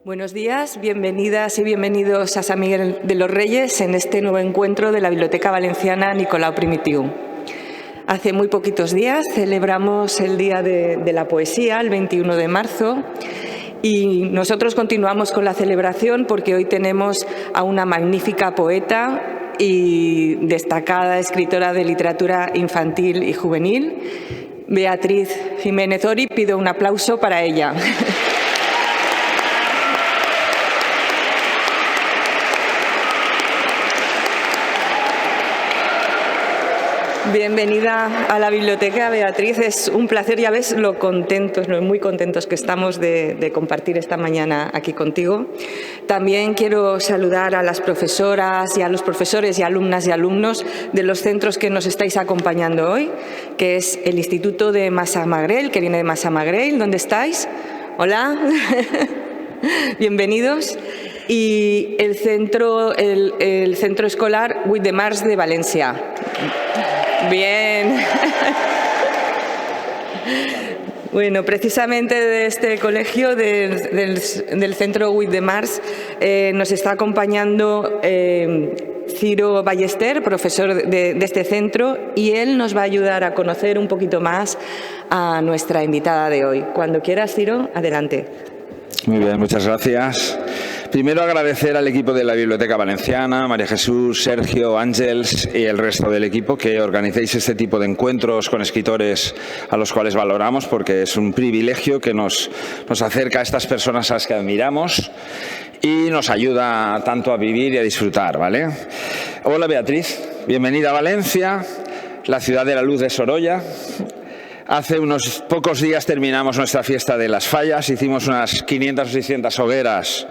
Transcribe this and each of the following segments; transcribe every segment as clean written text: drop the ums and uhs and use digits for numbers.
Buenos días, bienvenidas y bienvenidos a San Miguel de los Reyes en este nuevo encuentro de la Biblioteca Valenciana Nicolau Primitiu. Hace muy poquitos días celebramos el Día de la Poesía, el 21 de marzo, y nosotros continuamos con la celebración porque hoy tenemos a una magnífica poeta y destacada escritora de literatura infantil y juvenil, Beatriz Jiménez Ori. Pido un aplauso para ella. Bienvenida a la biblioteca, Beatriz. Es un placer, ya ves lo contentos, muy contentos que estamos de compartir esta mañana aquí contigo. También quiero saludar a las profesoras y a los profesores y alumnas y alumnos de los centros que nos estáis acompañando hoy, que es el Instituto de Massamagrell, que viene de Massamagrell. ¿Dónde estáis? Hola. Bienvenidos. Y el centro escolar Huit de Març de Valencia. Bien. Bueno, precisamente de este colegio, del centro Huit de Març, nos está acompañando Ciro Ballester, profesor de este centro, y él nos va a ayudar a conocer un poquito más a nuestra invitada de hoy. Cuando quieras, Ciro, adelante. Muy bien, muchas gracias. Primero agradecer al equipo de la Biblioteca Valenciana, María Jesús, Sergio, Ángels y el resto del equipo que organicéis este tipo de encuentros con escritores a los cuales valoramos, porque es un privilegio que nos acerca a estas personas a las que admiramos y nos ayuda tanto a vivir y a disfrutar, ¿vale? Hola Beatriz, bienvenida a Valencia, la ciudad de la luz de Sorolla. Hace unos pocos días terminamos nuestra fiesta de las fallas, hicimos unas 500 o 600 hogueras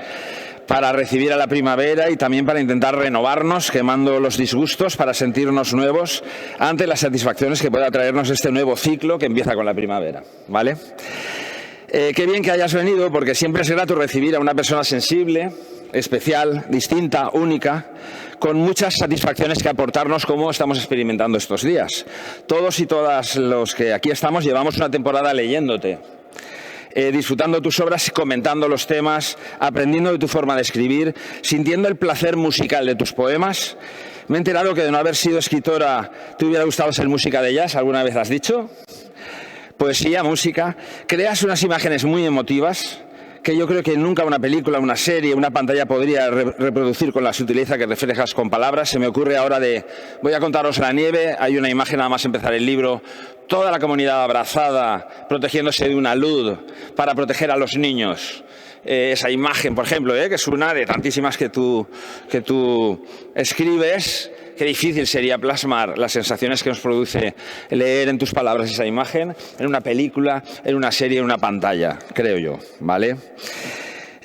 para recibir a la primavera y también para intentar renovarnos, quemando los disgustos para sentirnos nuevos ante las satisfacciones que pueda traernos este nuevo ciclo que empieza con la primavera, ¿vale? Qué bien que hayas venido, porque siempre es grato recibir a una persona sensible, especial, distinta, única, con muchas satisfacciones que aportarnos como estamos experimentando estos días. Todos y todas los que aquí estamos llevamos una temporada leyéndote, disfrutando tus obras, comentando los temas, aprendiendo de tu forma de escribir, sintiendo el placer musical de tus poemas. Me he enterado que de no haber sido escritora te hubiera gustado ser música de jazz, ¿alguna vez has dicho? Poesía, música, creas unas imágenes muy emotivas que yo creo que nunca una película, una serie, una pantalla podría reproducir con la sutileza que reflejas con palabras. Se me ocurre ahora voy a contaros la nieve, hay una imagen nada más empezar el libro, toda la comunidad abrazada, protegiéndose de una luz para proteger a los niños. Esa imagen, por ejemplo, que es una de tantísimas que tú escribes. Qué difícil sería plasmar las sensaciones que nos produce leer en tus palabras esa imagen en una película, en una serie, en una pantalla, creo yo, ¿vale?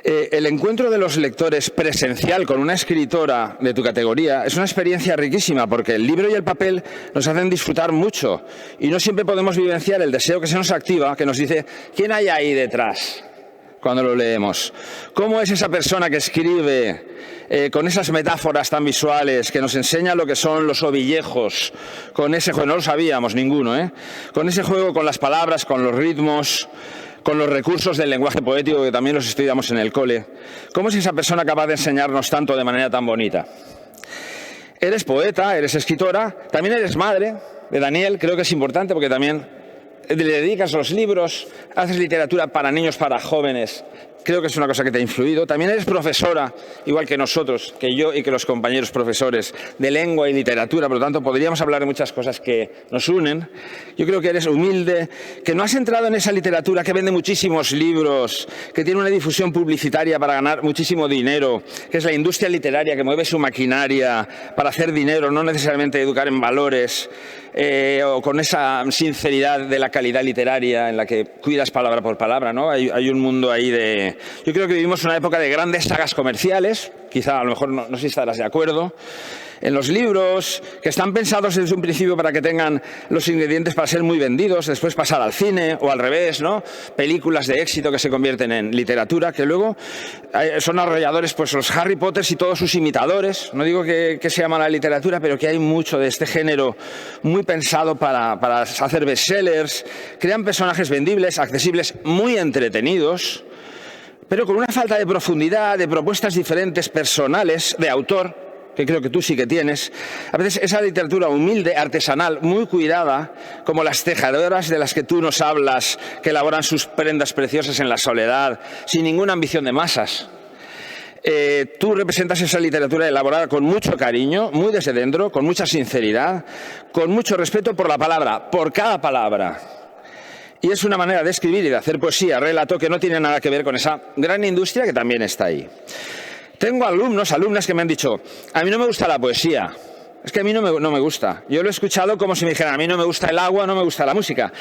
El encuentro de los lectores presencial con una escritora de tu categoría es una experiencia riquísima, porque el libro y el papel nos hacen disfrutar mucho y no siempre podemos vivenciar el deseo que se nos activa, que nos dice ¿quién hay ahí detrás? Cuando lo leemos. ¿Cómo es esa persona que escribe con esas metáforas tan visuales, que nos enseña lo que son los ovillejos, con ese juego, no lo sabíamos ninguno, con ese juego con las palabras, con los ritmos, con los recursos del lenguaje poético que también los estudiamos en el cole? ¿Cómo es esa persona capaz de enseñarnos tanto de manera tan bonita? Eres poeta, eres escritora, también eres madre de Daniel, creo que es importante porque también le dedicas los libros, haces literatura para niños, para jóvenes. Creo que es una cosa que te ha influido. También eres profesora, igual que nosotros, que yo y que los compañeros profesores de lengua y literatura. Por lo tanto, podríamos hablar de muchas cosas que nos unen. Yo creo que eres humilde, que no has entrado en esa literatura que vende muchísimos libros, que tiene una difusión publicitaria para ganar muchísimo dinero, que es la industria literaria que mueve su maquinaria para hacer dinero, no necesariamente educar en valores, o con esa sinceridad de la calidad literaria en la que cuidas palabra por palabra, ¿no? Hay un mundo ahí de... Yo creo que vivimos una época de grandes sagas comerciales, quizá a lo mejor no sé si estarás de acuerdo, en los libros, que están pensados desde un principio para que tengan los ingredientes para ser muy vendidos, después pasar al cine o al revés, ¿no? Películas de éxito que se convierten en literatura, que luego son arrolladores, pues los Harry Potter y todos sus imitadores. No digo que se llama la literatura, pero que hay mucho de este género muy pensado para hacer bestsellers. Crean personajes vendibles, accesibles, muy entretenidos, pero con una falta de profundidad, de propuestas diferentes, personales, de autor, que creo que tú sí que tienes. A veces esa literatura humilde, artesanal, muy cuidada, como las tejedoras de las que tú nos hablas, que elaboran sus prendas preciosas en la soledad, sin ninguna ambición de masas. Tú representas esa literatura elaborada con mucho cariño, muy desde dentro, con mucha sinceridad, con mucho respeto por la palabra, por cada palabra. Y es una manera de escribir y de hacer poesía, relato, que no tiene nada que ver con esa gran industria que también está ahí. Tengo alumnos, alumnas que me han dicho, a mí no me gusta la poesía, es que a mí no me gusta. Yo lo he escuchado como si me dijeran, a mí no me gusta el agua, no me gusta la música.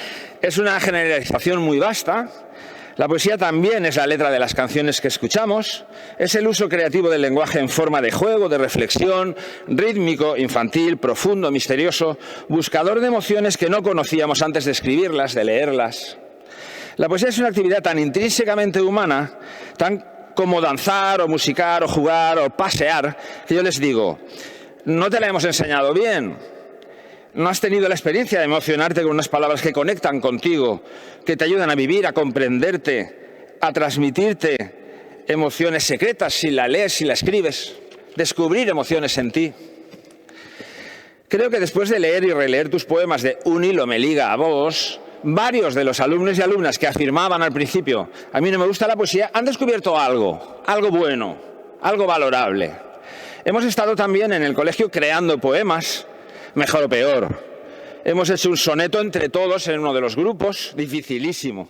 Es una generalización muy vasta. La poesía también es la letra de las canciones que escuchamos, es el uso creativo del lenguaje en forma de juego, de reflexión, rítmico, infantil, profundo, misterioso, buscador de emociones que no conocíamos antes de escribirlas, de leerlas. La poesía es una actividad tan intrínsecamente humana, tan como danzar, o musicar, o jugar, o pasear, que yo les digo, no te la hemos enseñado bien. No has tenido la experiencia de emocionarte con unas palabras que conectan contigo, que te ayudan a vivir, a comprenderte, a transmitirte emociones secretas si la lees, si la escribes, descubrir emociones en ti. Creo que después de leer y releer tus poemas de Un hilo me liga a vos, varios de los alumnos y alumnas que afirmaban al principio, a mí no me gusta la poesía, han descubierto algo bueno, algo valorable. Hemos estado también en el colegio creando poemas, mejor o peor. Hemos hecho un soneto entre todos en uno de los grupos, dificilísimo.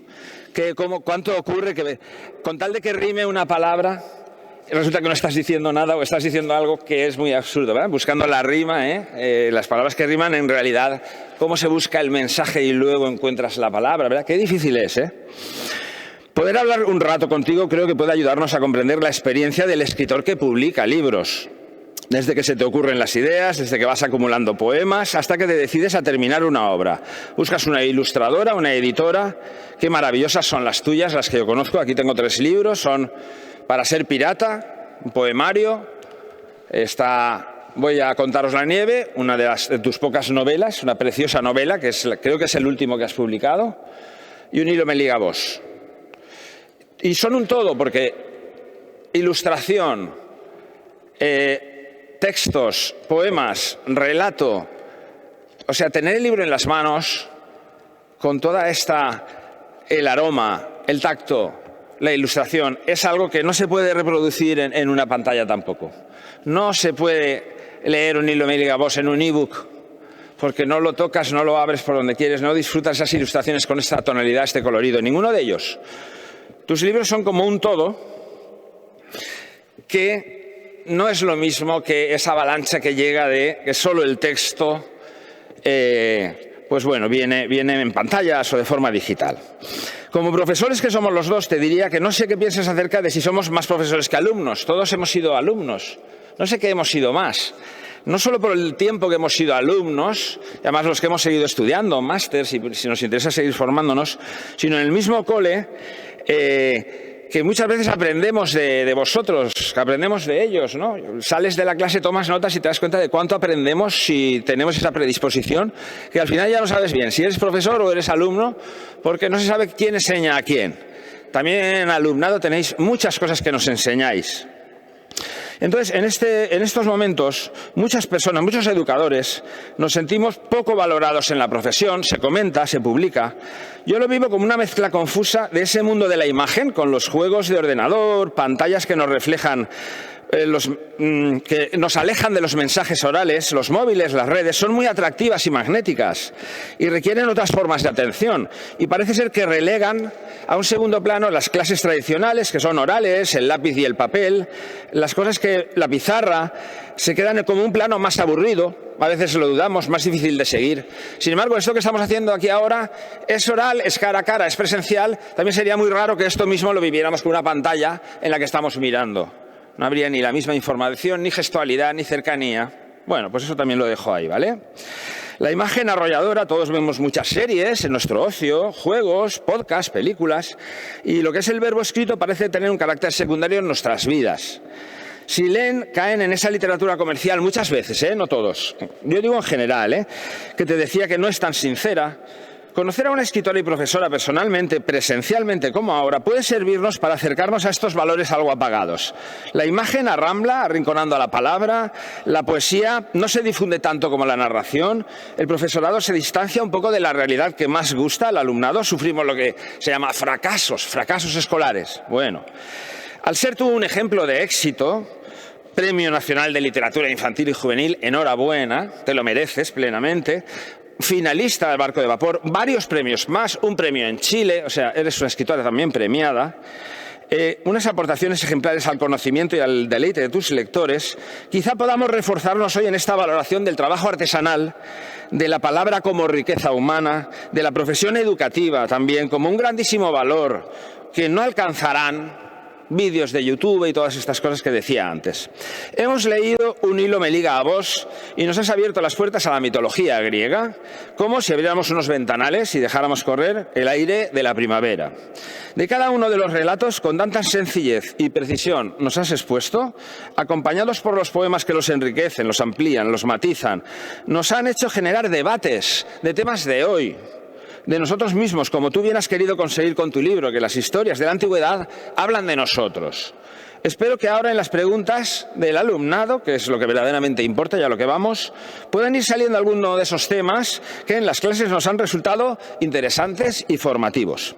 ¿Cuánto ocurre que con tal de que rime una palabra, resulta que no estás diciendo nada o estás diciendo algo que es muy absurdo, ¿verdad? Buscando la rima, las palabras que riman, en realidad, cómo se busca el mensaje y luego encuentras la palabra, ¿verdad? Qué difícil es, ¿eh? Poder hablar un rato contigo creo que puede ayudarnos a comprender la experiencia del escritor que publica libros. Desde que se te ocurren las ideas, desde que vas acumulando poemas, hasta que te decides a terminar una obra. Buscas una ilustradora, una editora. Qué maravillosas son las tuyas, las que yo conozco. Aquí tengo 3 libros, son Para ser pirata, un poemario. Voy a contaros la nieve, una de tus pocas novelas, una preciosa novela, que creo que es el último que has publicado. Y Un hilo me liga a vos. Y son un todo, porque ilustración, textos, poemas, relato, o sea, tener el libro en las manos con toda el aroma, el tacto, la ilustración, es algo que no se puede reproducir en una pantalla tampoco. No se puede leer Un hilo me liga a vos en un ebook, porque no lo tocas, no lo abres por donde quieres, no disfrutas esas ilustraciones con esta tonalidad, este colorido, ninguno de ellos. Tus libros son como un todo que no es lo mismo que esa avalancha que llega de que solo el texto pues bueno, viene en pantallas o de forma digital. Como profesores que somos los dos, te diría que no sé qué piensas acerca de si somos más profesores que alumnos. Todos hemos sido alumnos. No sé qué hemos sido más. No solo por el tiempo que hemos sido alumnos, y además los que hemos seguido estudiando, máster, si nos interesa seguir formándonos, sino en el mismo cole, que muchas veces aprendemos de vosotros, que aprendemos de ellos, ¿no? Sales de la clase, tomas notas y te das cuenta de cuánto aprendemos si tenemos esa predisposición, que al final ya no sabes bien si eres profesor o eres alumno, porque no se sabe quién enseña a quién. También en alumnado tenéis muchas cosas que nos enseñáis. Entonces, en estos momentos, muchas personas, muchos educadores, nos sentimos poco valorados en la profesión, se comenta, se publica. Yo lo vivo como una mezcla confusa de ese mundo de la imagen, con los juegos de ordenador, pantallas que nos reflejan, que nos alejan de los mensajes orales. Los móviles, las redes, son muy atractivas y magnéticas y requieren otras formas de atención. Y parece ser que relegan a un segundo plano las clases tradicionales, que son orales, el lápiz y el papel, las cosas que la pizarra, se quedan como un plano más aburrido, a veces lo dudamos, más difícil de seguir. Sin embargo, esto que estamos haciendo aquí ahora es oral, es cara a cara, es presencial. También sería muy raro que esto mismo lo viviéramos con una pantalla en la que estamos mirando. No habría ni la misma información, ni gestualidad, ni cercanía. Bueno, pues eso también lo dejo ahí, ¿vale? La imagen arrolladora, todos vemos muchas series en nuestro ocio, juegos, podcasts, películas, y lo que es el verbo escrito parece tener un carácter secundario en nuestras vidas. Si leen, caen en esa literatura comercial muchas veces, no todos. Yo digo en general, que te decía que no es tan sincera, Conocer a una escritora y profesora personalmente, presencialmente como ahora, puede servirnos para acercarnos a estos valores algo apagados. La imagen arrambla, arrinconando a la palabra, la poesía no se difunde tanto como la narración, el profesorado se distancia un poco de la realidad que más gusta al alumnado, sufrimos lo que se llama fracasos escolares. Bueno, al ser tú un ejemplo de éxito, Premio Nacional de Literatura Infantil y Juvenil, enhorabuena, te lo mereces plenamente. Finalista del Barco de Vapor, varios premios más, un premio en Chile, o sea, eres una escritora también premiada. Unas aportaciones ejemplares al conocimiento y al deleite de tus lectores. Quizá podamos reforzarnos hoy en esta valoración del trabajo artesanal, de la palabra como riqueza humana, de la profesión educativa también como un grandísimo valor que no alcanzarán vídeos de YouTube y todas estas cosas que decía antes. Hemos leído Un hilo me liga a vos y nos has abierto las puertas a la mitología griega, como si abriéramos unos ventanales y dejáramos correr el aire de la primavera. De cada uno de los relatos, con tanta sencillez y precisión nos has expuesto, acompañados por los poemas que los enriquecen, los amplían, los matizan, nos han hecho generar debates de temas de hoy, de nosotros mismos, como tú bien has querido conseguir con tu libro, que las historias de la antigüedad hablan de nosotros. Espero que ahora en las preguntas del alumnado, que es lo que verdaderamente importa y a lo que vamos, puedan ir saliendo alguno de esos temas que en las clases nos han resultado interesantes y formativos.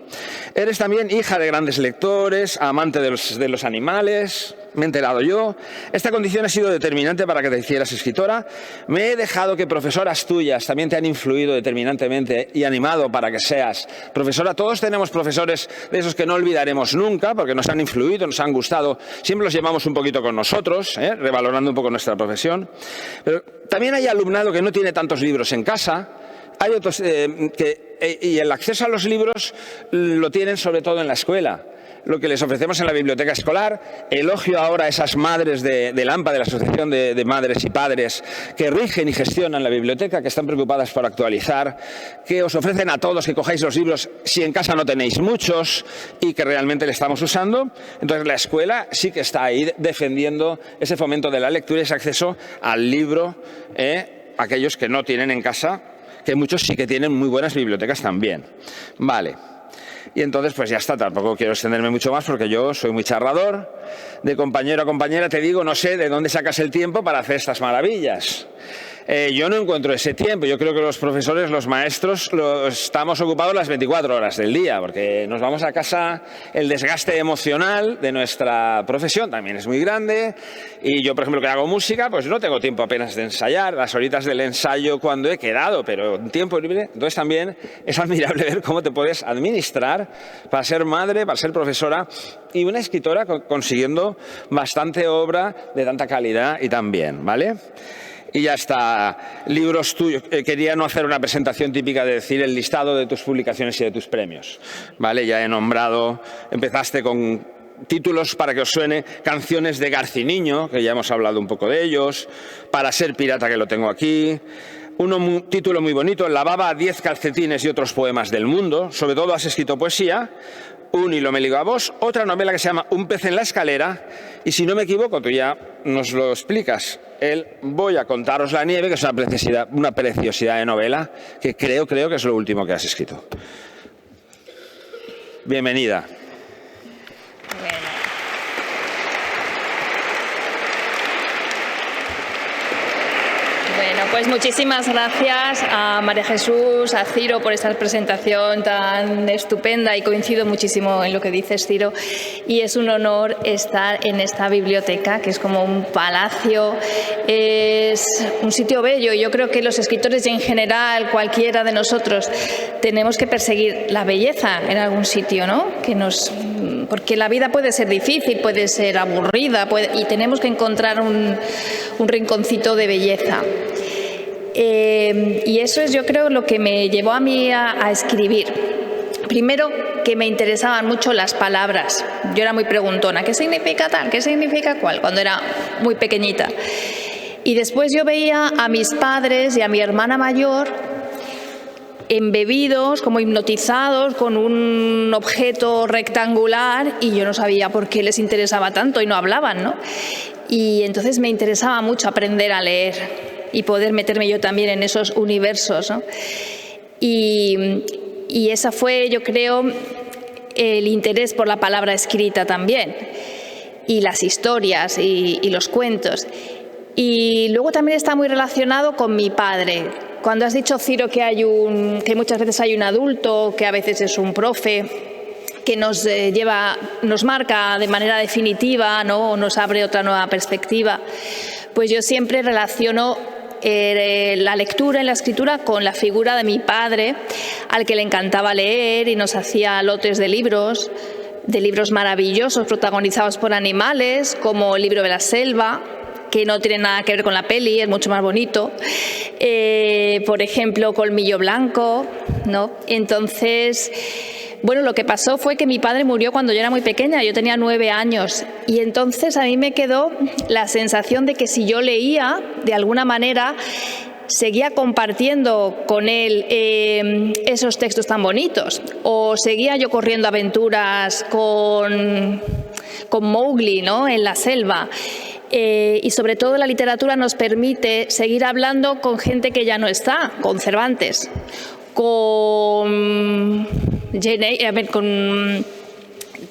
Eres también hija de grandes lectores, amante de los animales, me he enterado yo. Esta condición ha sido determinante para que te hicieras escritora. Me he dejado que profesoras tuyas también te han influido determinantemente y animado para que seas profesora. Todos tenemos profesores de esos que no olvidaremos nunca porque nos han influido, nos han gustado. Siempre los llevamos un poquito con nosotros, revalorando un poco nuestra profesión. Pero también hay alumnado que no tiene tantos libros en casa. Hay otros y el acceso a los libros lo tienen sobre todo en la escuela. Lo que les ofrecemos en la biblioteca escolar. Elogio ahora a esas madres de AMPA, de la Asociación de Madres y Padres, que rigen y gestionan la biblioteca, que están preocupadas por actualizar, que os ofrecen a todos que cojáis los libros si en casa no tenéis muchos y que realmente le estamos usando. Entonces la escuela sí que está ahí defendiendo ese fomento de la lectura y ese acceso al libro, aquellos que no tienen en casa, que muchos sí que tienen muy buenas bibliotecas también. Vale. Y entonces, pues ya está, tampoco quiero extenderme mucho más porque yo soy muy charlador. De compañero a compañera te digo, no sé de dónde sacas el tiempo para hacer estas maravillas. Yo no encuentro ese tiempo. Yo creo que los profesores, los maestros, estamos ocupados las 24 horas del día porque nos vamos a casa, el desgaste emocional de nuestra profesión también es muy grande. Y yo, por ejemplo, que hago música, pues no tengo tiempo apenas de ensayar, las horitas del ensayo cuando he quedado, pero en tiempo libre. Entonces también es admirable ver cómo te puedes administrar para ser madre, para ser profesora y una escritora consiguiendo bastante obra de tanta calidad y tan bien, ¿vale? Y ya está, libros tuyos. Quería no hacer una presentación típica de decir el listado de tus publicaciones y de tus premios, ¿vale? Ya he nombrado, empezaste con títulos para que os suene, Canciones de Garciniño, que ya hemos hablado un poco de ellos, Para ser pirata, que lo tengo aquí, un título muy bonito, Lavaba 10 calcetines y otros poemas del mundo, sobre todo has escrito poesía, Un hilo me liga a vos, otra novela que se llama Un pez en la escalera, y si no me equivoco, tú ya nos lo explicas, Voy a contaros la nieve, que es una preciosidad de novela, que creo que es lo último que has escrito. Bienvenida. Bueno, pues muchísimas gracias a María Jesús, a Ciro por esta presentación tan estupenda y coincido muchísimo en lo que dices, Ciro. Y es un honor estar en esta biblioteca, que es como un palacio, es un sitio bello. Yo creo que los escritores y en general cualquiera de nosotros tenemos que perseguir la belleza en algún sitio, ¿no? Porque la vida puede ser difícil, puede ser aburrida y tenemos que encontrar un rinconcito de belleza. Y eso es, yo creo, lo que me llevó a mí a escribir. Primero, que me interesaban mucho las palabras. Yo era muy preguntona, ¿qué significa tal? ¿Qué significa cual? Cuando era muy pequeñita. Y después yo veía a mis padres y a mi hermana mayor embebidos, como hipnotizados con un objeto rectangular y yo no sabía por qué les interesaba tanto y no hablaban, ¿no? Y entonces me interesaba mucho aprender a leer y poder meterme yo también en esos universos, ¿no? Y y esa fue, yo creo, el interés por la palabra escrita también, y las historias y los cuentos. Y luego también está muy relacionado con mi padre. Cuando has dicho, Ciro, que muchas veces hay un adulto, que a veces es un profe, que nos marca de manera definitiva, ¿no? O nos abre otra nueva perspectiva, pues yo siempre relaciono la lectura y la escritura con la figura de mi padre, al que le encantaba leer y nos hacía lotes de libros maravillosos protagonizados por animales, como el libro de la selva, que no tiene nada que ver con la peli, es mucho más bonito. Por ejemplo, Colmillo Blanco, ¿no? Entonces, bueno, lo que pasó fue que mi padre murió cuando yo era muy pequeña, yo tenía 9 años, y entonces a mí me quedó la sensación de que si yo leía, de alguna manera, seguía compartiendo con él esos textos tan bonitos, o seguía yo corriendo aventuras con Mowgli, ¿no? En la selva. Y sobre todo la literatura nos permite seguir hablando con gente que ya no está, con Cervantes, con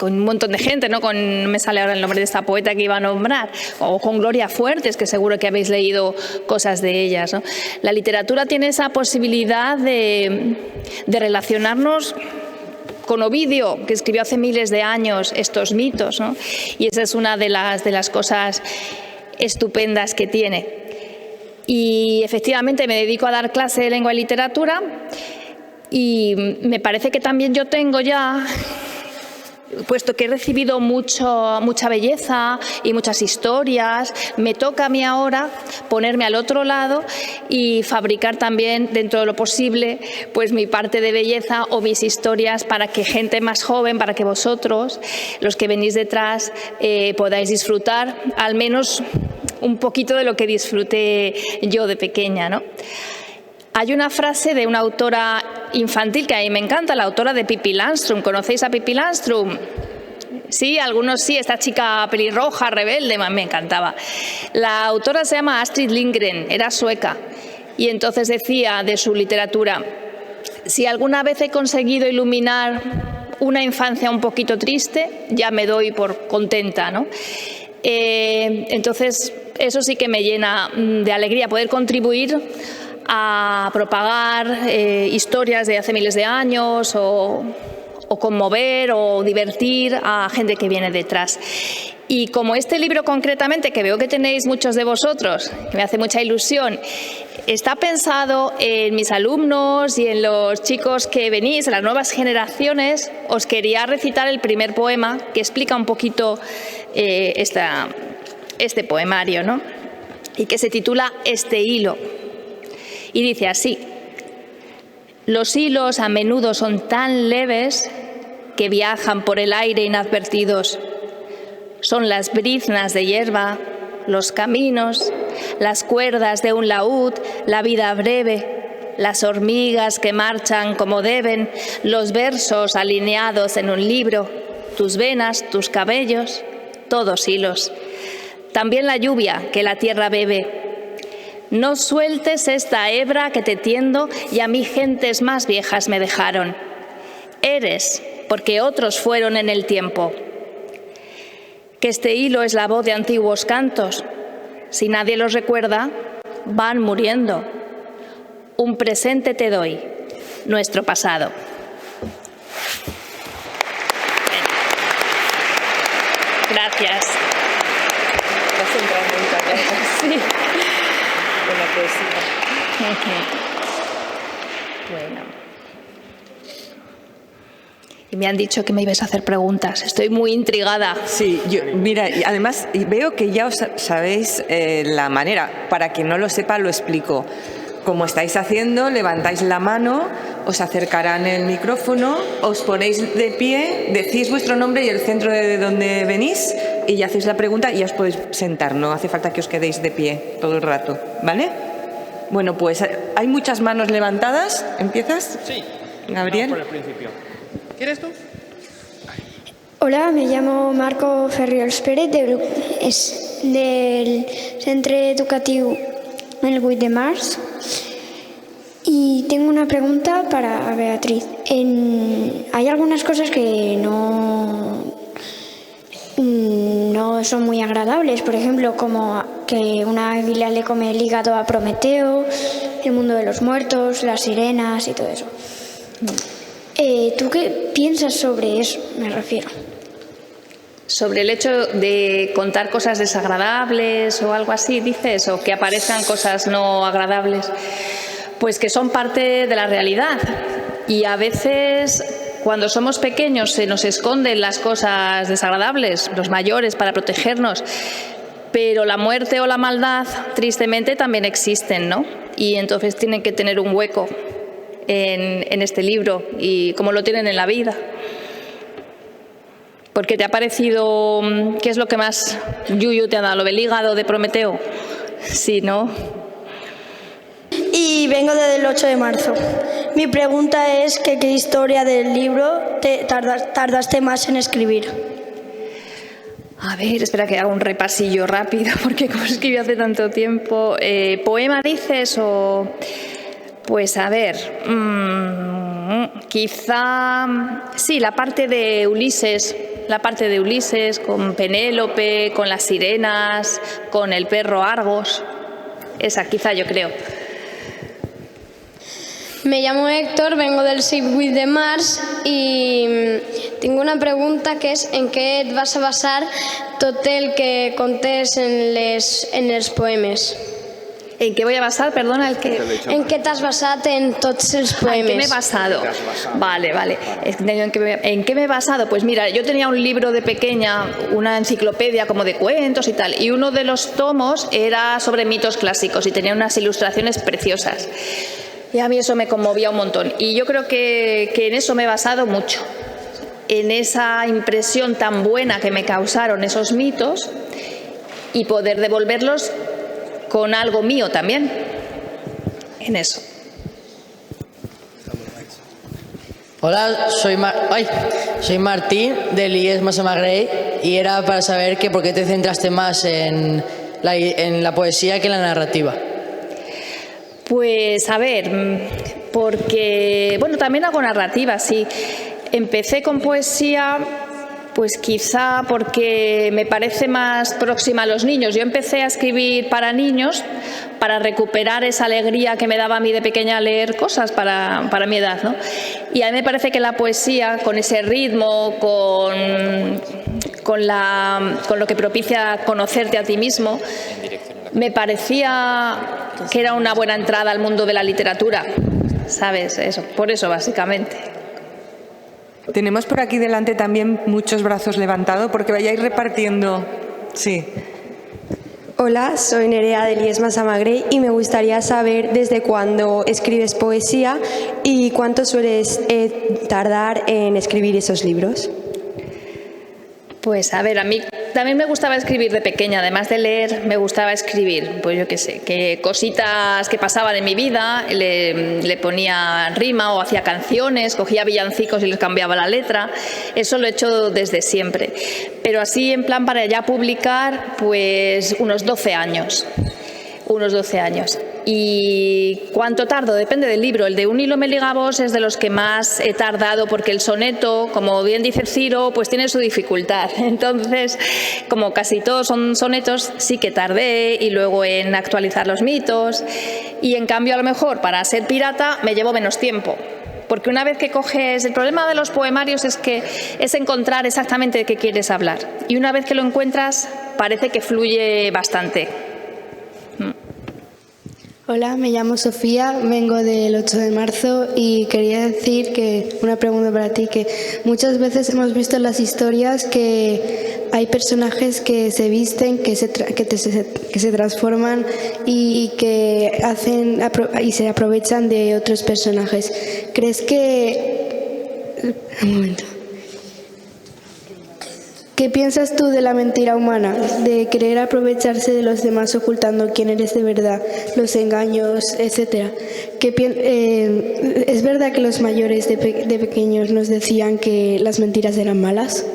un montón de gente, ¿no? Me sale ahora el nombre de esta poeta que iba a nombrar, o con Gloria Fuertes, que seguro que habéis leído cosas de ellas, ¿no? La literatura tiene esa posibilidad de relacionarnos con Ovidio, que escribió hace miles de años estos mitos, ¿no? Y esa es una de las cosas estupendas que tiene. Y efectivamente me dedico a dar clase de lengua y literatura, y me parece que también yo tengo ya, puesto que he recibido mucha belleza y muchas historias, me toca a mí ahora ponerme al otro lado y fabricar también, dentro de lo posible, pues mi parte de belleza o mis historias, para que gente más joven, para que vosotros, los que venís detrás, podáis disfrutar al menos un poquito de lo que disfruté yo de pequeña, ¿no? Hay una frase de una autora infantil que a mí me encanta, la autora de Pippi Landström. ¿Conocéis a Pippi Landström? Sí, algunos sí, esta chica pelirroja, rebelde, me encantaba. La autora se llama Astrid Lindgren, era sueca, y entonces decía de su literatura: si alguna vez he conseguido iluminar una infancia un poquito triste, ya me doy por contenta, ¿no? Entonces, eso sí que me llena de alegría, poder contribuir a propagar historias de hace miles de años, o conmover o divertir a gente que viene detrás. Y como este libro concretamente, que veo que tenéis muchos de vosotros, que me hace mucha ilusión, está pensado en mis alumnos y en los chicos que venís, en las nuevas generaciones, os quería recitar el primer poema que explica un poquito este poemario, ¿no? Y que se titula Este hilo. Y dice así: los hilos a menudo son tan leves que viajan por el aire inadvertidos. Son las briznas de hierba, los caminos, las cuerdas de un laúd, la vida breve, las hormigas que marchan como deben, los versos alineados en un libro, tus venas, tus cabellos, todos hilos. También la lluvia que la tierra bebe. No sueltes esta hebra que te tiendo, y a mí gentes más viejas me dejaron. Eres, porque otros fueron en el tiempo. Que este hilo es la voz de antiguos cantos. Si nadie los recuerda, van muriendo. Un presente te doy, nuestro pasado. Gracias. Sí. Con la poesía. Bueno. Y me han dicho que me ibas a hacer preguntas. Estoy muy intrigada. Sí, mira, y además veo que ya os sabéis la manera. Para quien no lo sepa, lo explico. Como estáis haciendo, levantáis la mano, os acercarán el micrófono, os ponéis de pie, decís vuestro nombre y el centro de donde venís, y ya hacéis la pregunta y ya os podéis sentar. No hace falta que os quedéis de pie todo el rato, ¿vale? Bueno, pues hay muchas manos levantadas. ¿Empiezas? Sí. Gabriel. Vamos por el principio. ¿Quieres tú? Hola, me llamo Marco Ferriols Pérez, del Centre Educatiu El 8 de Març, y tengo una pregunta para Beatriz. hay algunas cosas que no son muy agradables. Por ejemplo, como que una águila le come el hígado a Prometeo, el mundo de los muertos, las sirenas y todo eso. ¿Tú qué piensas sobre eso? Me refiero. Sobre el hecho de contar cosas desagradables o algo así, dices, o que aparezcan cosas no agradables, pues que son parte de la realidad. Y a veces, cuando somos pequeños, se nos esconden las cosas desagradables, los mayores, para protegernos. Pero la muerte o la maldad, tristemente, también existen, ¿no? Y entonces tienen que tener un hueco en este libro, y como lo tienen en la vida. Porque te ha parecido, ¿qué es lo que más yuyu te ha dado? ¿Lo del hígado de Prometeo? Sí, ¿no? Y vengo desde el 8 de marzo. Mi pregunta es que ¿qué historia del libro te tardaste más en escribir? A ver, espera que haga un repasillo rápido, porque como escribí hace tanto tiempo. ¿Poema dices o...? Pues a ver, quizá... Sí, la parte de Ulises con Penélope, con las sirenas, con el perro Argos. Esa quizá, yo creo. Me llamo Héctor, vengo del Circuit de Mars y tengo una pregunta que es ¿en qué et vas a basar tot el que contés en els poemes? ¿En qué voy a basar? Perdona, el que... En què t'has basat en tots els poemes? ¿En qué me he basado? Vale. ¿En qué me he basado? Pues mira, yo tenía un libro de pequeña, una enciclopedia como de cuentos y tal, y uno de los tomos era sobre mitos clásicos y tenía unas ilustraciones preciosas. Y a mí eso me conmovía un montón. Y yo creo que en eso me he basado mucho. En esa impresión tan buena que me causaron esos mitos y poder devolverlos con algo mío también, en eso. Hola, soy Martín del IES Massamagrell y era para saber que por qué te centraste más en la poesía que en la narrativa. Pues a ver, porque, bueno, también hago narrativa, sí. Empecé con poesía, pues quizá porque me parece más próxima a los niños. Yo empecé a escribir para niños para recuperar esa alegría que me daba a mí de pequeña leer cosas para mi edad, ¿no? Y a mí me parece que la poesía, con ese ritmo, con lo que propicia conocerte a ti mismo, me parecía que era una buena entrada al mundo de la literatura, ¿sabes? Eso, por eso básicamente. Tenemos por aquí delante también muchos brazos levantados, porque vayáis repartiendo. Sí. Hola, soy Nerea del IES Massamagrell y me gustaría saber desde cuándo escribes poesía y cuánto sueles tardar en escribir esos libros. Pues a ver, a mí también me gustaba escribir de pequeña, además de leer, me gustaba escribir, pues yo qué sé, que cositas que pasaban en mi vida, le ponía rima o hacía canciones, cogía villancicos y les cambiaba la letra, eso lo he hecho desde siempre. Pero así en plan para ya publicar, pues unos 12 años. ¿Y cuánto tardo? Depende del libro. El de Un hilo me liga a vos es de los que más he tardado porque el soneto, como bien dice Ciro, pues tiene su dificultad. Entonces, como casi todos son sonetos, sí que tardé y luego en actualizar los mitos. Y en cambio, a lo mejor, para ser pirata me llevo menos tiempo. Porque una vez que coges... El problema de los poemarios es encontrar exactamente de qué quieres hablar. Y una vez que lo encuentras, parece que fluye bastante. Hola, me llamo Sofía, vengo del 8 de marzo y quería decir que, una pregunta para ti, que muchas veces hemos visto en las historias que hay personajes que se visten, que se transforman y que hacen y se aprovechan de otros personajes. ¿Crees que... Un momento. ¿Qué piensas tú de la mentira humana, de querer aprovecharse de los demás ocultando quién eres de verdad, los engaños, etcétera? ¿Es verdad que los mayores de pequeños nos decían que las mentiras eran malas?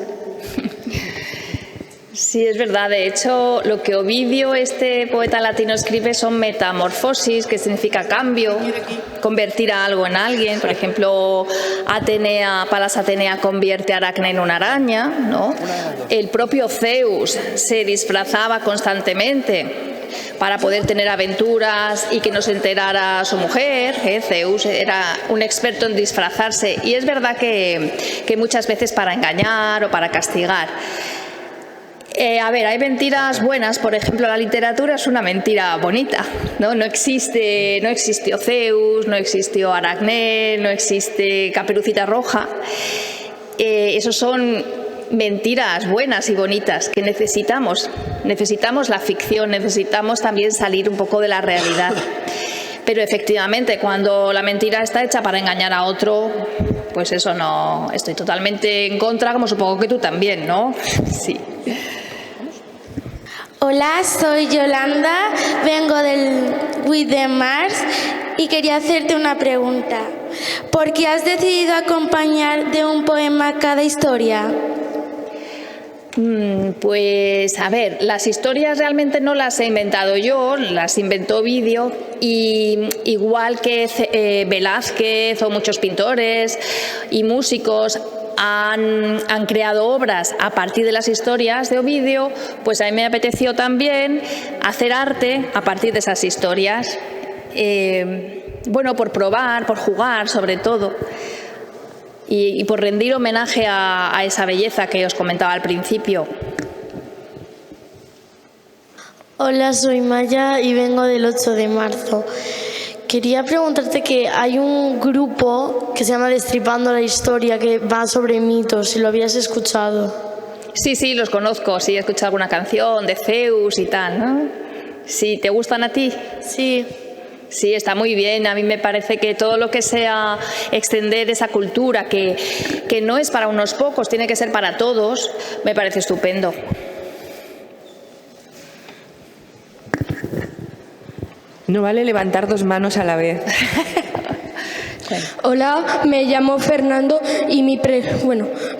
Sí, es verdad. De hecho, lo que Ovidio, este poeta latino, escribe son metamorfosis, que significa cambio, convertir a algo en alguien. Por ejemplo, Palas Atenea convierte a Aracne en una araña, ¿no? El propio Zeus se disfrazaba constantemente para poder tener aventuras y que no se enterara su mujer. Zeus era un experto en disfrazarse, y es verdad que muchas veces para engañar o para castigar. A ver, hay mentiras buenas. Por ejemplo, la literatura es una mentira bonita, ¿no? No existió Zeus, no existió Aracne, no existe Caperucita Roja. Esos son mentiras buenas y bonitas que necesitamos. Necesitamos la ficción, necesitamos también salir un poco de la realidad. Pero efectivamente, cuando la mentira está hecha para engañar a otro, pues eso no, estoy totalmente en contra, como supongo que tú también, ¿no? Sí. Hola, soy Yolanda, vengo del With the Mars y quería hacerte una pregunta. ¿Por qué has decidido acompañar de un poema cada historia? Pues a ver, las historias realmente no las he inventado yo, las inventó Ovidio, y igual que Velázquez o muchos pintores y músicos han creado obras a partir de las historias de Ovidio, pues a mí me apeteció también hacer arte a partir de esas historias. Bueno, por probar, por jugar sobre todo, y por rendir homenaje a esa belleza que os comentaba al principio. Hola, soy Maya y vengo del 8 de marzo. Quería preguntarte que hay un grupo que se llama Destripando la Historia, que va sobre mitos, si lo habías escuchado. Sí, los conozco, sí, he escuchado alguna canción de Zeus y tal, ¿no? Sí, ¿te gustan a ti? Sí. Sí, está muy bien. A mí me parece que todo lo que sea extender esa cultura, que no es para unos pocos, tiene que ser para todos, me parece estupendo. No vale levantar dos manos a la vez. Hola, me llamo Fernando y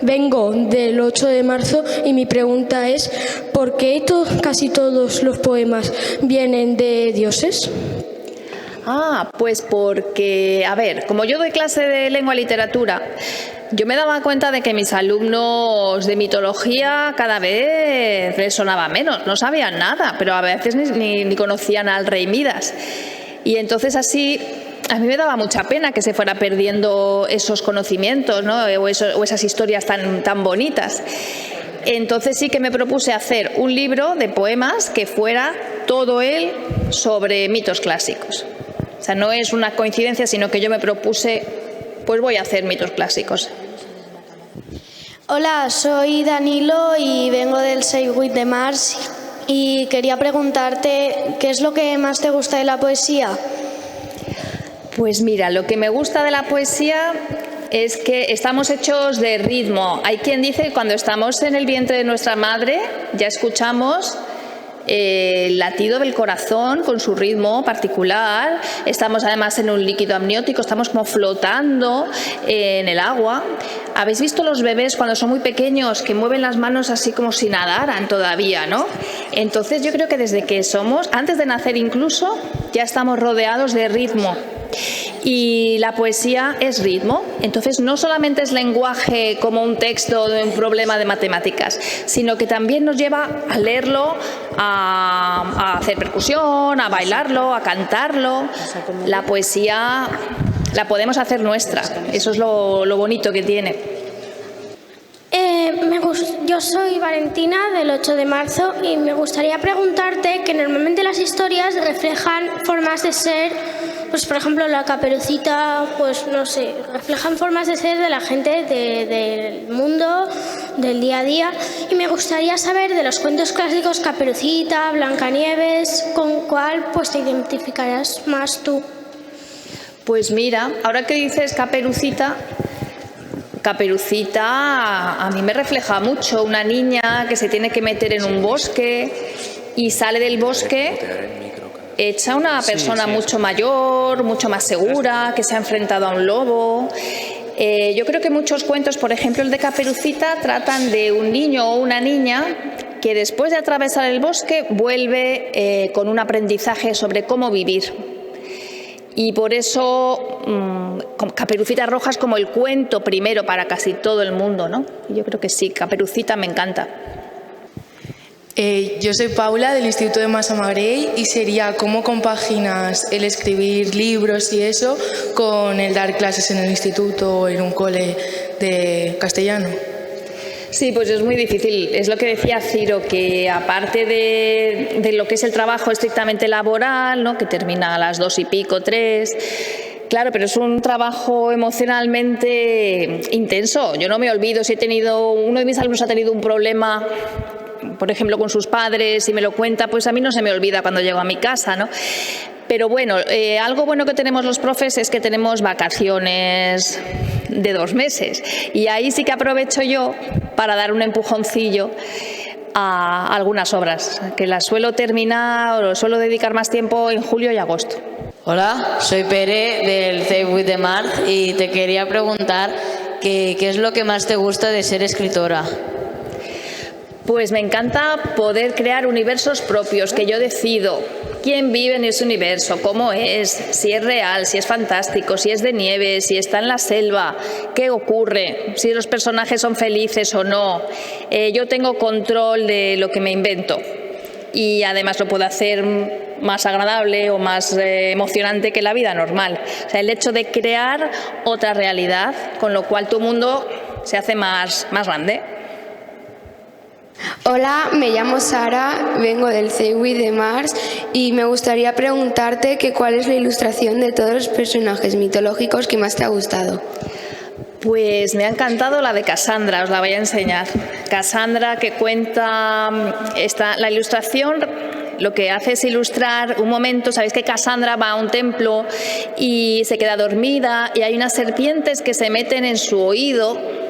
vengo del 8 de marzo y mi pregunta es ¿por qué casi todos los poemas vienen de dioses? Pues porque, a ver, como yo doy clase de lengua y literatura, yo me daba cuenta de que mis alumnos de mitología cada vez les sonaba menos, no sabían nada, pero a veces ni conocían al rey Midas. Y entonces así a mí me daba mucha pena que se fuera perdiendo esos conocimientos, ¿no? o esas historias tan bonitas. Entonces sí que me propuse hacer un libro de poemas que fuera todo él sobre mitos clásicos. O sea, no es una coincidencia, sino que yo me propuse, pues voy a hacer mitos clásicos. Hola, soy Danilo y vengo del Save with the Mars y quería preguntarte ¿qué es lo que más te gusta de la poesía? Pues mira, lo que me gusta de la poesía es que estamos hechos de ritmo. Hay quien dice que cuando estamos en el vientre de nuestra madre ya escuchamos el latido del corazón con su ritmo particular. Estamos además en un líquido amniótico, estamos como flotando en el agua. ¿Habéis visto los bebés cuando son muy pequeños que mueven las manos así como si nadaran todavía, ¿no? Entonces yo creo que desde que somos, antes de nacer incluso, ya estamos rodeados de ritmo. Y la poesía es ritmo, entonces no solamente es lenguaje como un texto de un problema de matemáticas, sino que también nos lleva a leerlo, a hacer percusión, a bailarlo, a cantarlo. La poesía la podemos hacer nuestra, eso es lo bonito que tiene. Yo soy Valentina del 8 de marzo y me gustaría preguntarte que normalmente las historias reflejan formas de ser, pues por ejemplo la Caperucita, pues no sé, reflejan formas de ser de la gente del mundo, del día a día, y me gustaría saber de los cuentos clásicos Caperucita, Blancanieves, ¿con cuál pues te identificarás más tú? Pues mira, ahora que dices Caperucita a mí me refleja mucho una niña que se tiene que meter en un bosque y sale del bosque hecha una persona mucho mayor, mucho más segura, que se ha enfrentado a un lobo. Yo creo que muchos cuentos, por ejemplo el de Caperucita, tratan de un niño o una niña que después de atravesar el bosque vuelve con un aprendizaje sobre cómo vivir. Y por eso Caperucita Roja es como el cuento primero para casi todo el mundo, ¿no? Yo creo que sí, Caperucita me encanta. Yo soy Paula del Instituto de Massamagrell y sería cómo compaginas el escribir libros y eso con el dar clases en el instituto o en un cole de castellano. Sí, pues es muy difícil. Es lo que decía Ciro, que aparte de lo que es el trabajo estrictamente laboral, ¿no?, que termina a las 2 y pico, 3... Claro, pero es un trabajo emocionalmente intenso. Yo no me olvido si uno de mis alumnos ha tenido un problema, por ejemplo, con sus padres y me lo cuenta, pues a mí no se me olvida cuando llego a mi casa, ¿no? Pero bueno, algo bueno que tenemos los profes es que tenemos vacaciones de 2 meses y ahí sí que aprovecho yo para dar un empujoncillo a algunas obras, que las suelo terminar o suelo dedicar más tiempo en julio y agosto. Hola, soy Pere del Save with the Mars y te quería preguntar qué es lo que más te gusta de ser escritora. Pues me encanta poder crear universos propios, que yo decido quién vive en ese universo, cómo es, si es real, si es fantástico, si es de nieve, si está en la selva, qué ocurre, si los personajes son felices o no. Yo tengo control de lo que me invento y además lo puedo hacer más agradable o más emocionante que la vida normal. O sea, el hecho de crear otra realidad, con lo cual tu mundo se hace más grande. Hola, me llamo Sara, vengo del Save with the Mars y me gustaría preguntarte cuál es la ilustración de todos los personajes mitológicos que más te ha gustado. Pues me ha encantado la de Cassandra, os la voy a enseñar. Cassandra, que cuenta la ilustración, lo que hace es ilustrar un momento. Sabéis que Cassandra va a un templo y se queda dormida y hay unas serpientes que se meten en su oído.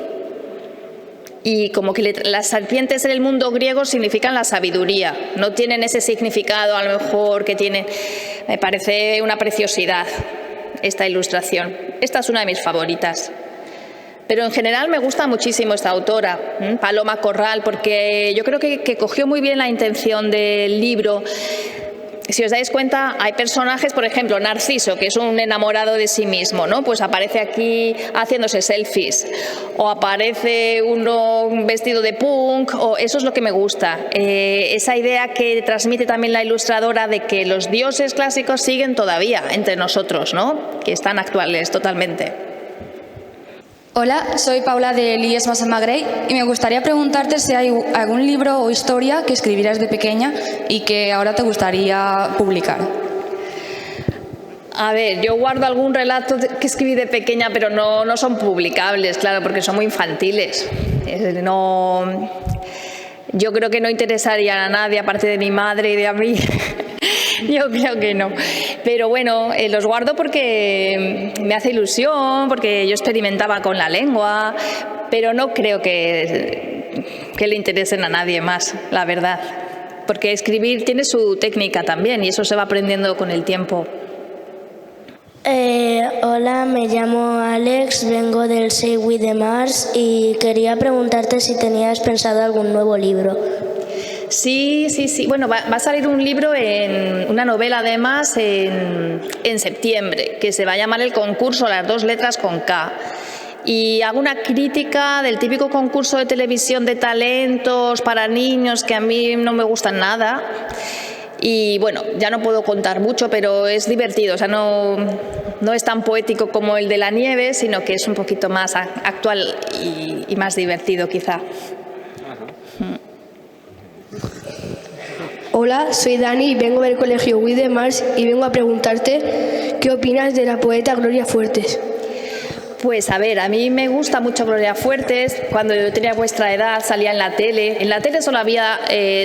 Y como que las serpientes en el mundo griego significan la sabiduría, no tienen ese significado a lo mejor que tienen. Me parece una preciosidad esta ilustración. Esta es una de mis favoritas. Pero en general me gusta muchísimo esta autora, Paloma Corral, porque yo creo que cogió muy bien la intención del libro. Si os dais cuenta, hay personajes, por ejemplo, Narciso, que es un enamorado de sí mismo, ¿no? Pues aparece aquí haciéndose selfies, o aparece uno vestido de punk, o eso es lo que me gusta. Esa idea que transmite también la ilustradora de que los dioses clásicos siguen todavía entre nosotros, ¿no? Que están actuales totalmente. Hola, soy Paula de Lies Massamagrell y me gustaría preguntarte si hay algún libro o historia que escribieras de pequeña y que ahora te gustaría publicar. A ver, yo guardo algún relato que escribí de pequeña, pero no son publicables, claro, porque son muy infantiles. Yo creo que no interesarían a nadie, aparte de mi madre y de a mí. Yo creo que no. Pero bueno, los guardo porque me hace ilusión, porque yo experimentaba con la lengua, pero no creo que le interesen a nadie más, la verdad. Porque escribir tiene su técnica también y eso se va aprendiendo con el tiempo. Hola, me llamo Alex, vengo del Save with the Mars y quería preguntarte si tenías pensado algún nuevo libro. Sí. Bueno, va a salir un libro, una novela además, en septiembre, que se va a llamar El concurso, las 2 letras con K. Y hago una crítica del típico concurso de televisión de talentos para niños que a mí no me gustan nada. Y bueno, ya no puedo contar mucho, pero es divertido. O sea, no es tan poético como el de la nieve, sino que es un poquito más actual y más divertido quizá. Hola, soy Dani y vengo del colegio With the Mars y vengo a preguntarte qué opinas de la poeta Gloria Fuertes. Pues a ver, a mí me gusta mucho Gloria Fuertes. Cuando yo tenía vuestra edad salía en la tele. En la tele solo había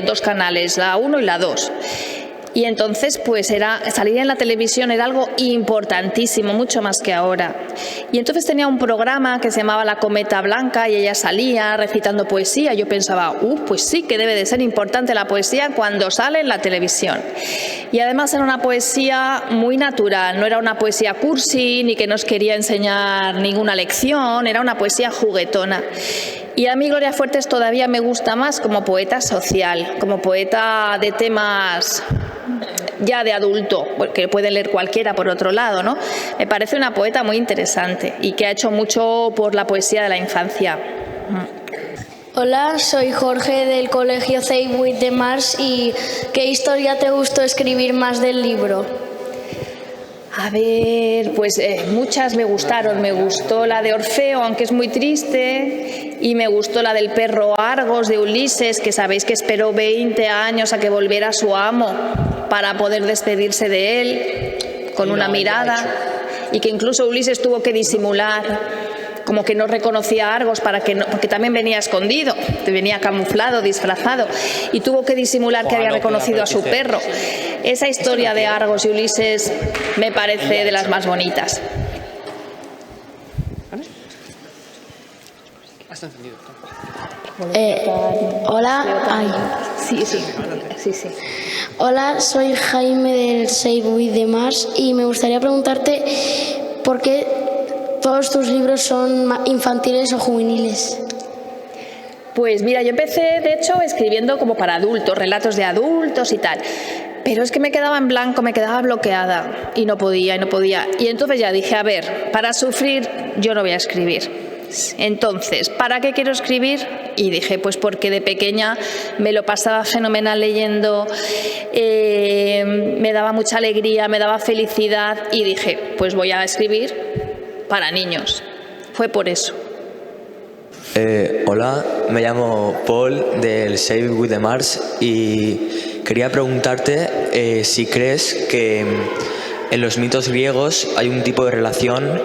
2 canales, la 1 y la 2. Y entonces pues salir en la televisión era algo importantísimo, mucho más que ahora. Y entonces tenía un programa que se llamaba La Cometa Blanca y ella salía recitando poesía. Yo pensaba, pues sí que debe de ser importante la poesía cuando sale en la televisión. Y además era una poesía muy natural, no era una poesía cursi ni que nos quería enseñar ninguna lección, era una poesía juguetona. Y a mí Gloria Fuertes todavía me gusta más como poeta social, como poeta de temas ya de adulto, que puede leer cualquiera por otro lado, ¿no? Me parece una poeta muy interesante y que ha hecho mucho por la poesía de la infancia. Hola, soy Jorge del colegio Save with the Mars y ¿qué historia te gustó escribir más del libro? A ver, pues muchas me gustaron. Me gustó la de Orfeo, aunque es muy triste, y me gustó la del perro Argos de Ulises, que sabéis que esperó 20 años a que volviera a su amo para poder despedirse de él con una mirada, y que incluso Ulises tuvo que disimular, como que no reconocía a Argos porque también venía escondido, venía camuflado, disfrazado, y tuvo que disimular que había reconocido a su perro. Esa historia de Argos y Ulises me parece de las más bonitas. Hola. Sí. Hola, soy Jaime del Save with the Mars y me gustaría preguntarte por qué todos tus libros son infantiles o juveniles. Pues mira, yo empecé de hecho escribiendo como para adultos, relatos de adultos y tal. Pero es que me quedaba en blanco, me quedaba bloqueada y no podía. Y entonces ya dije, a ver, para sufrir yo no voy a escribir. Entonces, ¿para qué quiero escribir? Y dije, pues porque de pequeña me lo pasaba fenomenal leyendo, me daba mucha alegría, me daba felicidad y dije, pues voy a escribir para niños. Fue por eso. Hola, me llamo Paul del Save with the Mars y quería preguntarte si crees que en los mitos griegos hay un tipo de relación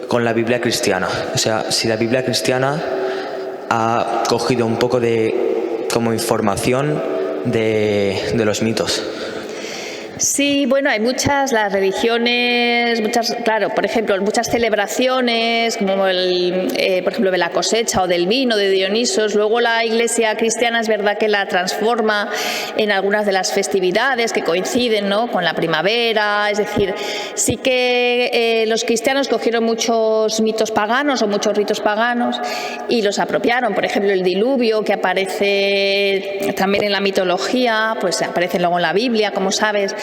con la Biblia cristiana. O sea, si la Biblia cristiana ha cogido un poco de como información de los mitos. Sí, bueno, hay las religiones, claro, por ejemplo, muchas celebraciones, como por ejemplo, de la cosecha o del vino de Dionisos. Luego la Iglesia cristiana es verdad que la transforma en algunas de las festividades que coinciden, ¿no?, con la primavera. Es decir, sí que los cristianos cogieron muchos mitos paganos o muchos ritos paganos y los apropiaron. Por ejemplo, el diluvio, que aparece también en la mitología, pues aparece luego en la Biblia, como sabes.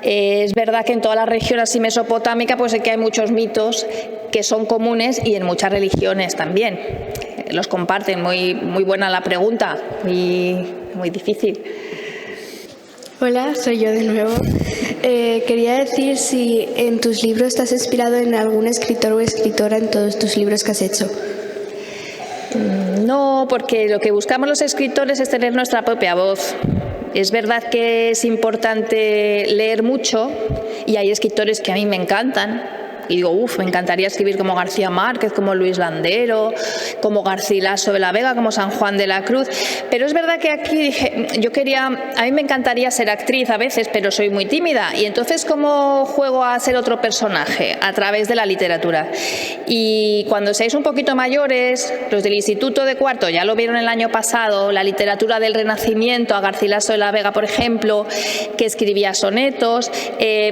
Es verdad que en toda la región así mesopotámica pues es que hay muchos mitos que son comunes y en muchas religiones también. Los comparten. Muy buena la pregunta, muy difícil. Hola, soy yo de nuevo. Quería decir si en tus libros te has inspirado en algún escritor o escritora en todos tus libros que has hecho. No, porque lo que buscamos los escritores es tener nuestra propia voz. Es verdad que es importante leer mucho y hay escritores que a mí me encantan. Y digo, me encantaría escribir como García Márquez, como Luis Landero, como Garcilaso de la Vega, como San Juan de la Cruz. Pero es verdad que aquí dije, a mí me encantaría ser actriz a veces, pero soy muy tímida. Y entonces, ¿cómo juego a ser otro personaje? A través de la literatura. Y cuando seáis un poquito mayores, los del Instituto de Cuarto ya lo vieron el año pasado, la literatura del Renacimiento, a Garcilaso de la Vega, por ejemplo, que escribía sonetos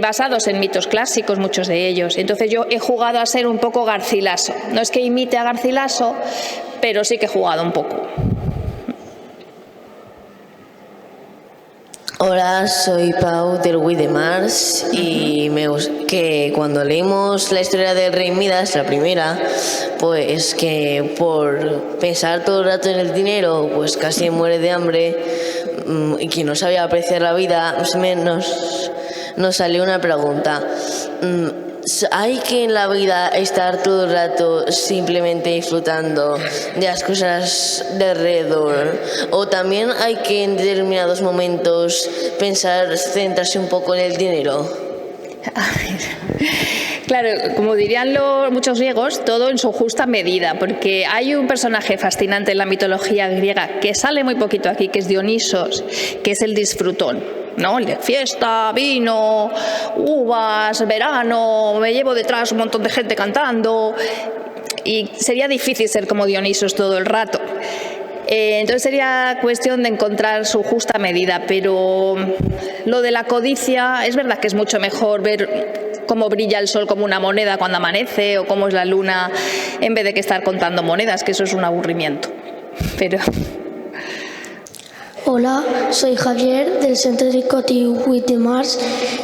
basados en mitos clásicos, muchos de ellos. Entonces yo he jugado a ser un poco Garcilaso. No es que imite a Garcilaso, pero sí que he jugado un poco. Hola, soy Pau del With the Mars y que cuando leímos la historia del Rey Midas, la primera, pues que por pensar todo el rato en el dinero, pues casi muere de hambre y que no sabía apreciar la vida, más o menos nos salió una pregunta. ¿Hay que en la vida estar todo el rato simplemente disfrutando de las cosas de alrededor? ¿O también hay que en determinados momentos centrarse un poco en el dinero? Claro, como dirían muchos griegos, todo en su justa medida, porque hay un personaje fascinante en la mitología griega que sale muy poquito aquí, que es Dionisos, que es el disfrutón. ¿no? Fiesta, vino, uvas, verano, me llevo detrás un montón de gente cantando y sería difícil ser como Dionisos todo el rato. Entonces sería cuestión de encontrar su justa medida, pero lo de la codicia es verdad que es mucho mejor ver cómo brilla el sol como una moneda cuando amanece o cómo es la luna en vez de que estar contando monedas, que eso es un aburrimiento. Pero... Hola, soy Javier del Centro Educativo with the Mars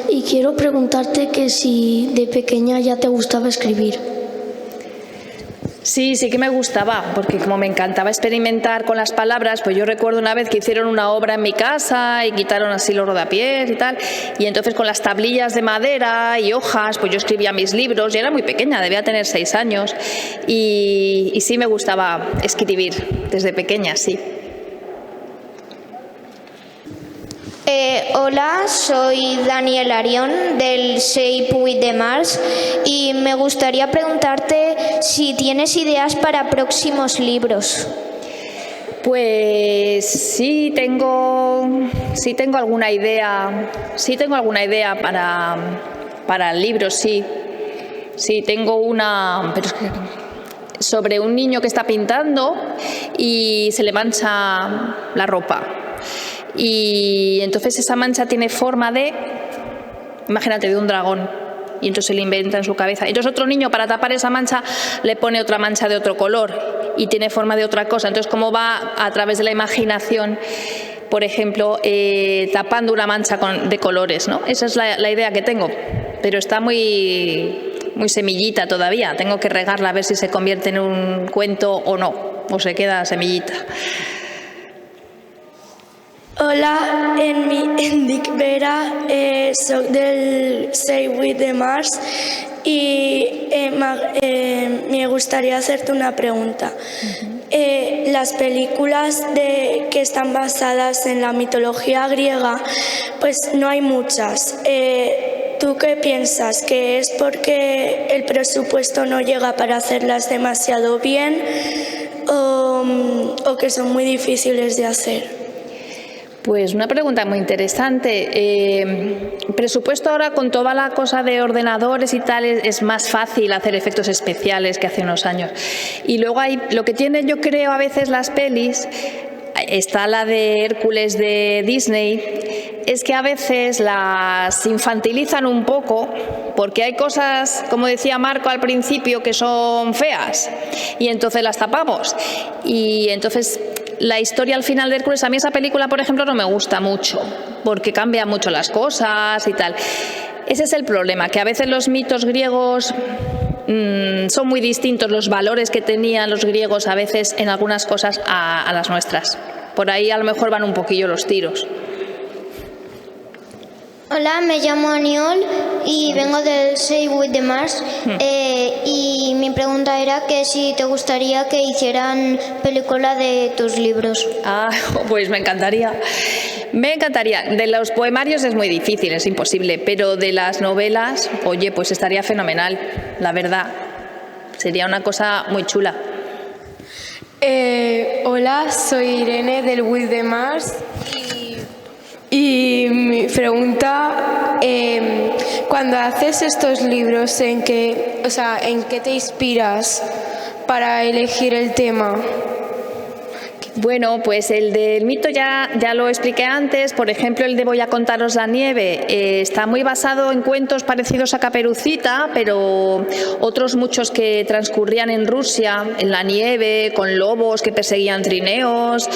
y quiero preguntarte que si de pequeña ya te gustaba escribir. Sí, sí que me gustaba, porque como me encantaba experimentar con las palabras, pues yo recuerdo una vez que hicieron una obra en mi casa y quitaron así los rodapiés y tal, y entonces con las tablillas de madera y hojas, pues yo escribía mis libros, y era muy pequeña, debía tener 6 años, y sí me gustaba escribir desde pequeña, sí. Hola, soy Daniel Arión del Shape with the Mars y me gustaría preguntarte si tienes ideas para próximos libros. Pues sí tengo alguna idea, para libros, sí. Sí, tengo una, pero es que sobre un niño que está pintando y se le mancha la ropa. Y entonces esa mancha tiene forma de, imagínate, de un dragón, y entonces se le inventa en su cabeza. Entonces otro niño, para tapar esa mancha, le pone otra mancha de otro color y tiene forma de otra cosa. Entonces cómo va a través de la imaginación, por ejemplo, tapando una mancha de colores, ¿no? Esa es la idea que tengo, pero está muy semillita todavía. Tengo que regarla a ver si se convierte en un cuento o no, o se queda semillita. Hola, em dic Vera, soc del Shape with the Mars y me gustaría hacerte una pregunta. Las películas que están basadas en la mitología griega, pues no hay muchas. ¿Tú qué piensas? ¿Que es porque el presupuesto no llega para hacerlas demasiado bien o que son muy difíciles de hacer? Pues una pregunta muy interesante. Presupuesto ahora con toda la cosa de ordenadores y tal es más fácil hacer efectos especiales que hace unos años. Y luego hay lo que tienen, yo creo, a veces las pelis, está la de Hércules de Disney, es que a veces las infantilizan un poco porque hay cosas, como decía Marco al principio, que son feas y entonces las tapamos. Y entonces la historia al final de Hércules, a mí esa película, por ejemplo, no me gusta mucho porque cambia mucho las cosas y tal. Ese es el problema, que a veces los mitos griegos son muy distintos, los valores que tenían los griegos a veces en algunas cosas a las nuestras. Por ahí a lo mejor van un poquillo los tiros. Hola, me llamo Aniol y vengo del Shape with the Mars y mi pregunta era que si te gustaría que hicieran película de tus libros. Ah, pues me encantaría. Me encantaría. De los poemarios es muy difícil, es imposible, pero de las novelas, oye, pues estaría fenomenal, la verdad. Sería una cosa muy chula. Hola, soy Irene del With the Mars y mi pregunta, cuando haces estos libros, ¿en qué te inspiras para elegir el tema? Bueno, pues el del mito ya lo expliqué antes. Por ejemplo, el de Voy a contaros la nieve está muy basado en cuentos parecidos a Caperucita, pero otros muchos que transcurrían en Rusia, en la nieve, con lobos que perseguían trineos,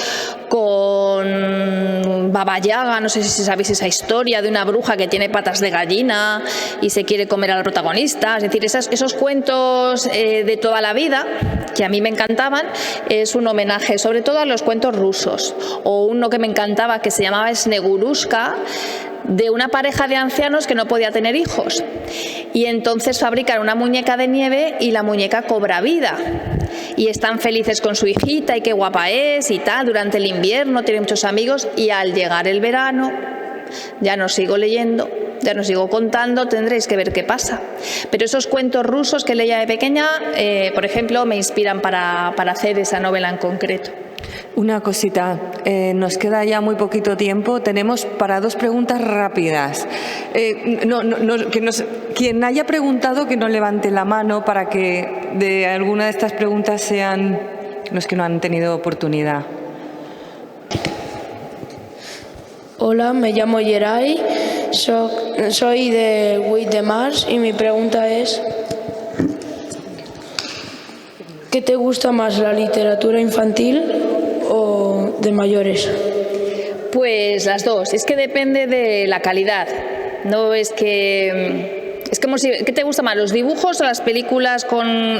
con Baba Yaga, no sé si sabéis esa historia de una bruja que tiene patas de gallina y se quiere comer al protagonista. Es decir, esos cuentos de toda la vida, que a mí me encantaban, es un homenaje sobre todo a los cuentos rusos, o uno que me encantaba que se llamaba Snegurushka, de una pareja de ancianos que no podía tener hijos y entonces fabrican una muñeca de nieve y la muñeca cobra vida y están felices con su hijita y qué guapa es y tal. Durante el invierno tiene muchos amigos y al llegar el verano, ya no sigo leyendo, ya no sigo contando, tendréis que ver qué pasa. Pero esos cuentos rusos que leía de pequeña, por ejemplo, me inspiran para hacer esa novela en concreto. Una cosita, nos queda ya muy poquito tiempo, tenemos para 2 preguntas rápidas. Quien haya preguntado que no levante la mano para que de alguna de estas preguntas sean los que no han tenido oportunidad. Hola, me llamo Yeray, soy de With the Mars y mi pregunta es: ¿qué te gusta más, la literatura infantil o de mayores? Pues las dos, es que depende de la calidad, no es que... Es como si, ¿qué te gusta más, los dibujos o las películas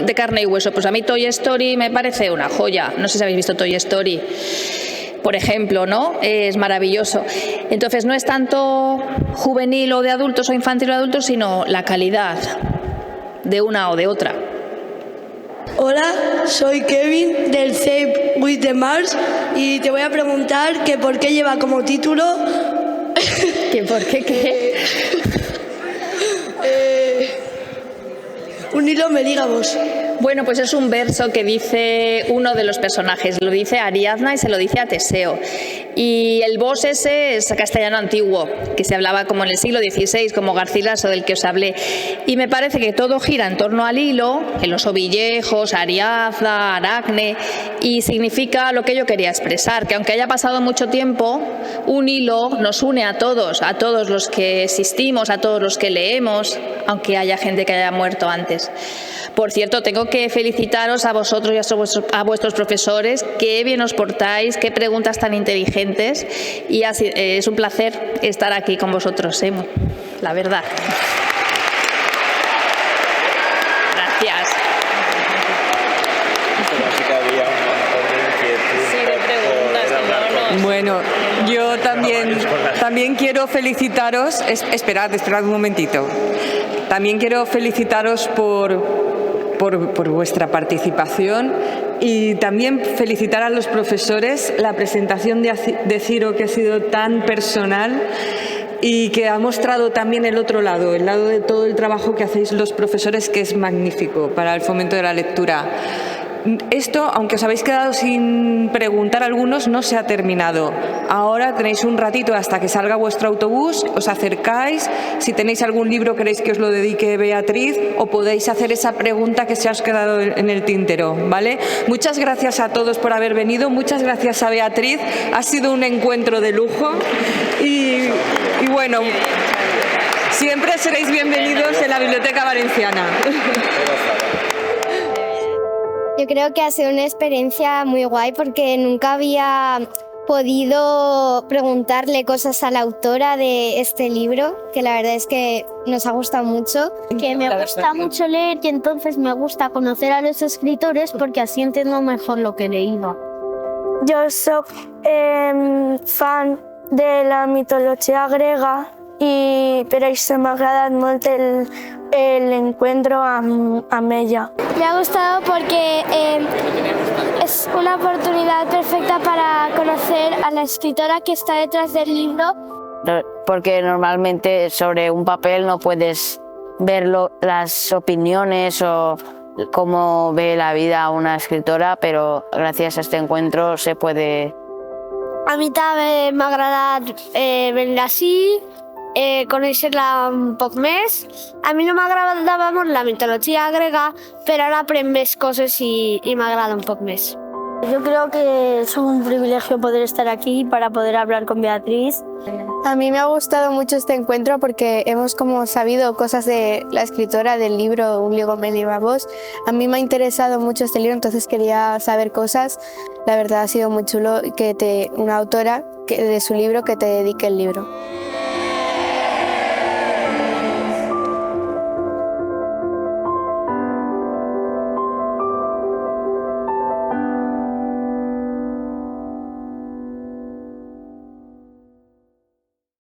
de carne y hueso? Pues a mí Toy Story me parece una joya, no sé si habéis visto Toy Story, por ejemplo, ¿no? Es maravilloso. Entonces no es tanto juvenil o de adultos o infantil o de adultos, sino la calidad de una o de otra. Hola, soy Kevin del Save with the Mars y te voy a preguntar que por qué lleva como título... ¿Que por qué qué? Un hilo me liga vos. Bueno, pues es un verso que dice uno de los personajes, lo dice a Ariadna y se lo dice a Teseo. Y el vos ese es castellano antiguo, que se hablaba como en el siglo XVI, como Garcilaso del que os hablé. Y me parece que todo gira en torno al hilo, el oso Villejos, Ariadna, Aracne, y significa lo que yo quería expresar, que aunque haya pasado mucho tiempo, un hilo nos une a todos los que existimos, a todos los que leemos, aunque haya gente que haya muerto antes. Por cierto, tengo que felicitaros a vosotros y a vuestros profesores, qué bien os portáis, qué preguntas tan inteligentes, y es un placer estar aquí con vosotros, la verdad. Gracias. Bueno, yo también quiero felicitaros, esperad un momentito, también quiero felicitaros por vuestra participación y también felicitar a los profesores, la presentación de Ciro, que ha sido tan personal y que ha mostrado también el otro lado, el lado de todo el trabajo que hacéis los profesores, que es magnífico para el fomento de la lectura. Esto, aunque os habéis quedado sin preguntar algunos, no se ha terminado. Ahora tenéis un ratito hasta que salga vuestro autobús, os acercáis, si tenéis algún libro queréis que os lo dedique Beatriz, o podéis hacer esa pregunta que se os ha quedado en el tintero, ¿vale? Muchas gracias a todos por haber venido, muchas gracias a Beatriz, ha sido un encuentro de lujo y bueno, siempre seréis bienvenidos en la Biblioteca Valenciana. Yo creo que ha sido una experiencia muy guay porque nunca había podido preguntarle cosas a la autora de este libro, que la verdad es que nos ha gustado mucho. Que me gusta mucho leer y entonces me gusta conocer a los escritores porque así entiendo mejor lo que he leído. Jo soc fan de la mitologia grega i per això m'ha agradat molt el encuentro amb ella. Me ha gustado porque es una oportunidad perfecta para conocer a la escritora que está detrás del libro. Porque normalmente sobre un papel no puedes ver las opiniones o cómo ve la vida una escritora, pero gracias a este encuentro se puede... A mi també m'ha agradat venir així, conèixer-la un poc més. A mi no m'agradava molt la mitologia grega, però ara aprenc més coses y m'agrada un poc més. Yo creo que es un privilegio poder estar aquí para poder hablar con Beatriz. A mí me ha gustado mucho este encuentro porque hemos como sabido cosas de la escritora del libro Un libro me lleva a vos. A mí me ha interesado mucho este libro, entonces quería saber cosas. La verdad ha sido muy chulo que una autora de su libro que te dedique el libro.